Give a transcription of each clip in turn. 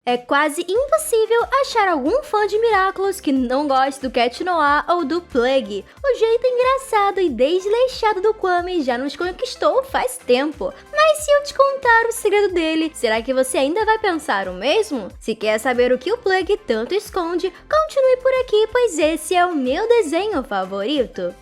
É quase impossível achar algum fã de Miraculous que não goste do Cat Noir ou do Plague. O jeito engraçado e desleixado do Kwame já nos conquistou faz tempo. Mas se eu te contar o segredo dele, será que você ainda vai pensar o mesmo? Se quer saber o que o Plague tanto esconde, continue por aqui, pois esse é o meu desenho favorito.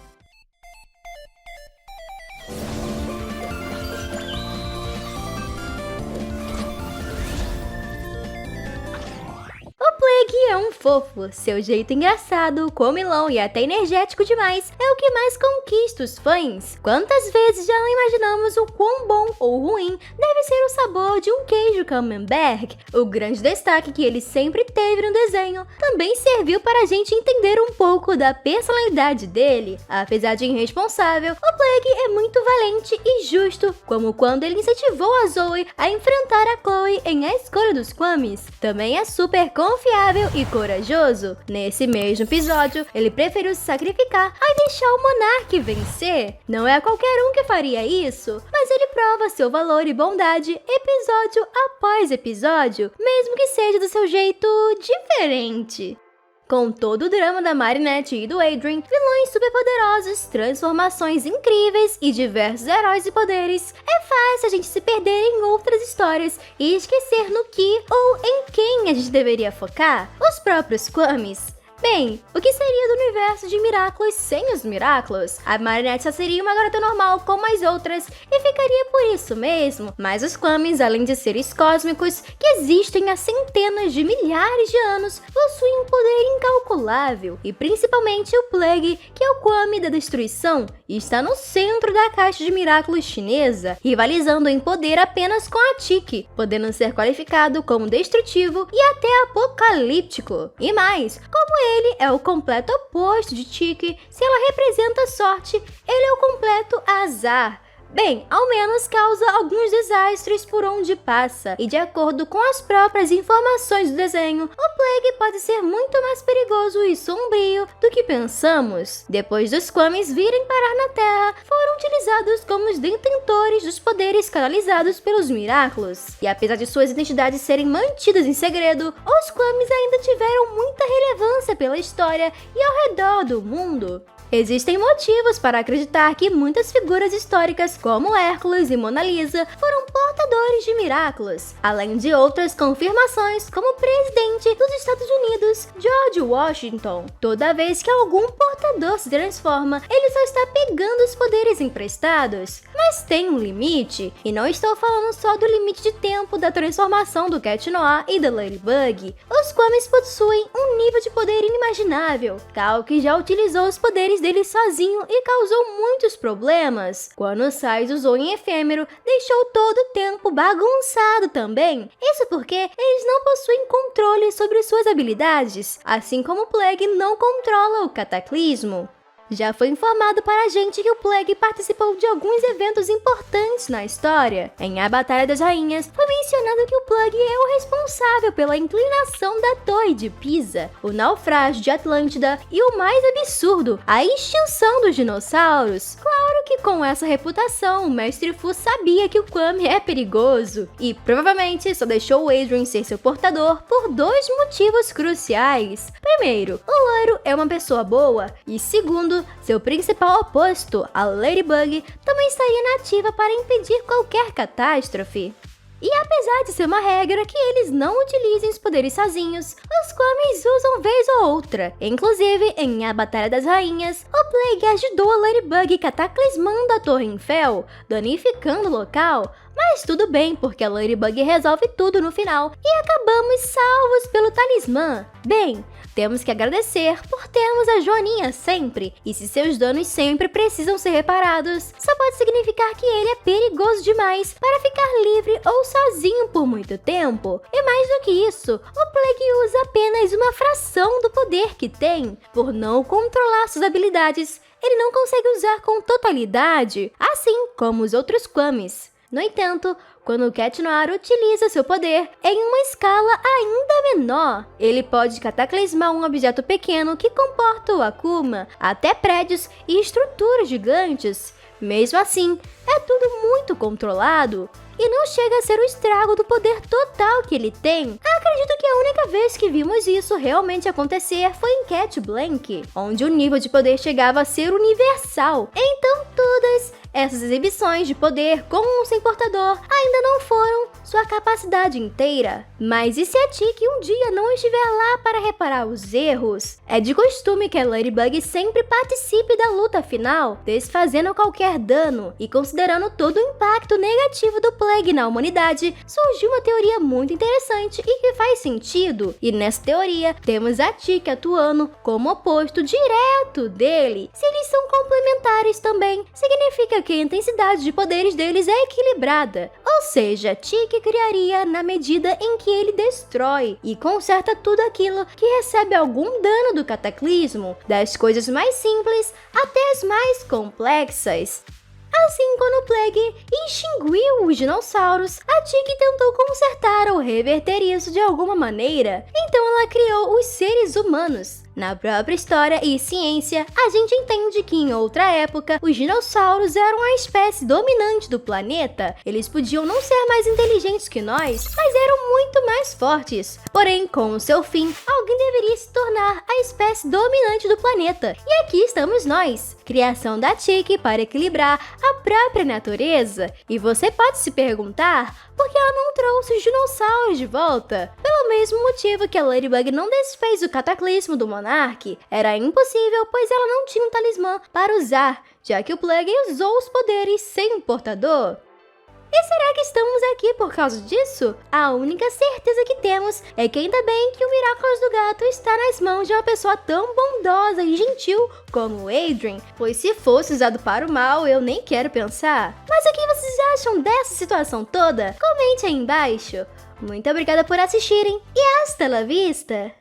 O Plague é um fofo, seu jeito engraçado, comilão e até energético demais é o que mais conquista os fãs. Quantas vezes já não imaginamos o quão bom ou ruim deve ser o sabor de um queijo camembert? O grande destaque que ele sempre teve no desenho também serviu para a gente entender um pouco da personalidade dele. Apesar de irresponsável, o Plague é muito valente e justo, como quando ele incentivou a Zoe a enfrentar a Chloe em A Escolha dos Kwamis. Também é super confiável e corajoso. Nesse mesmo episódio, ele preferiu se sacrificar a deixar o Monark vencer. Não é qualquer um que faria isso, mas ele prova seu valor e bondade episódio após episódio, mesmo que seja do seu jeito diferente. Com todo o drama da Marinette e do Adrien, vilões superpoderosos, transformações incríveis e diversos heróis e poderes, é fácil a gente se perder em outras histórias e esquecer no que ou em quem a gente deveria focar. Os próprios Kwamis. Bem, o que seria do universo de Miraculous sem os Miraculous? A Marinette só seria uma garota normal como as outras e ficaria por isso mesmo. Mas os Kwamis, além de seres cósmicos que existem há centenas de milhares de anos, possuem um poder incalculável. E principalmente o Plague, que é o Kwami da destruição, e está no centro da caixa de Miraculous chinesa, rivalizando em poder apenas com a Tiki, podendo ser qualificado como destrutivo e até apocalíptico. E mais, como ele é o completo oposto de Tiki, se ela representa sorte, ele é o completo azar. Bem, ao menos causa alguns desastres por onde passa, e de acordo com as próprias informações do desenho, o Plague pode ser muito mais perigoso e sombrio do que pensamos. Depois dos Kwamis virem parar na Terra, foram utilizados como os detentores dos poderes canalizados pelos Miraculous. E apesar de suas identidades serem mantidas em segredo, os Kwamis ainda tiveram muita relevância pela história e ao redor do mundo. Existem motivos para acreditar que muitas figuras históricas como Hércules e Mona Lisa foram portadores de Miraculous, além de outras confirmações como o presidente dos Estados Unidos, George Washington. Toda vez que algum portador se transforma, ele só está pegando os poderes emprestados. Mas tem um limite, e não estou falando só do limite de tempo da transformação do Cat Noir e da Ladybug. Os Kwamis possuem um nível de poder inimaginável. Cal, que já utilizou os poderes dele sozinho e causou muitos problemas. Quando Sais usou em efêmero, deixou todo o tempo bagunçado também. Isso porque eles não possuem controle sobre suas habilidades, assim como o Plague não controla o Cataclismo. Já foi informado para a gente que o Plague participou de alguns eventos importantes na história. Em A Batalha das Rainhas, foi mencionado que o Plague é o responsável pela inclinação da Torre de Pisa, o naufrágio de Atlântida e o mais absurdo, a extinção dos dinossauros. Claro que com essa reputação, o Mestre Fu sabia que o Kwame é perigoso e provavelmente só deixou o Adrien ser seu portador por dois motivos cruciais. Primeiro, o loiro é uma pessoa boa e segundo, seu principal oposto, a Ladybug, também estaria nativa para impedir qualquer catástrofe. E apesar de ser uma regra que eles não utilizem os poderes sozinhos, os Kwamis usam vez ou outra. Inclusive, em A Batalha das Rainhas, o Plague ajudou a Ladybug cataclismando a Torre Eiffel, danificando o local. Mas tudo bem, porque a Ladybug resolve tudo no final e acabamos salvos pelo talismã. Bem, temos que agradecer por termos a Joaninha sempre, e se seus danos sempre precisam ser reparados, só pode significar que ele é perigoso demais para ficar livre ou sozinho por muito tempo. E mais do que isso, o Plague usa apenas uma fração do poder que tem. Por não controlar suas habilidades, ele não consegue usar com totalidade, assim como os outros Kwamis. No entanto, quando o Cat Noir utiliza seu poder em uma escala ainda menor, ele pode cataclismar um objeto pequeno que comporta o Akuma, até prédios e estruturas gigantes. Mesmo assim, é tudo muito controlado. e não chega a ser o estrago do poder total que ele tem. Acredito que a única vez que vimos isso realmente acontecer foi em Cat Blank, onde o nível de poder chegava a ser universal. Então todas essas exibições de poder com um sem portador ainda não foram sua capacidade inteira. Mas e se a Tiki um dia não estiver lá para reparar os erros? É de costume que a Ladybug sempre participe da luta final, desfazendo qualquer dano. E considerando todo o impacto negativo do Plague na humanidade, surgiu uma teoria muito interessante e que faz sentido. E nessa teoria, temos a Tiki atuando como oposto direto dele. Se eles são complementares também, significa que a intensidade de poderes deles é equilibrada. Ou seja, Tiki criaria na medida em que ele destrói e conserta tudo aquilo que recebe algum dano do cataclismo, das coisas mais simples até as mais complexas. Assim, quando o Plague extinguiu os dinossauros, a Tiki tentou consertar ou reverter isso de alguma maneira. Então ela criou os seres humanos. Na própria história e ciência, a gente entende que em outra época, os dinossauros eram a espécie dominante do planeta. Eles podiam não ser mais inteligentes que nós, mas eram muito mais fortes. Porém, com o seu fim, alguém deveria se tornar a espécie dominante do planeta. E aqui estamos nós, criação da Tiki para equilibrar a própria natureza. E você pode se perguntar por que ela não trouxe os dinossauros de volta? Pelo mesmo motivo que a Ladybug não desfez o cataclismo do Monark, era impossível, pois ela não tinha um talismã para usar, já que o Plague usou os poderes sem um portador. E será que estamos aqui por causa disso? A única certeza que temos é que ainda bem que o Miraculous do Gato está nas mãos de uma pessoa tão bondosa e gentil como o Adrien, pois se fosse usado para o mal, eu nem quero pensar. Mas o que vocês acham dessa situação toda? Comente aí embaixo. Muito obrigada por assistirem e hasta la vista!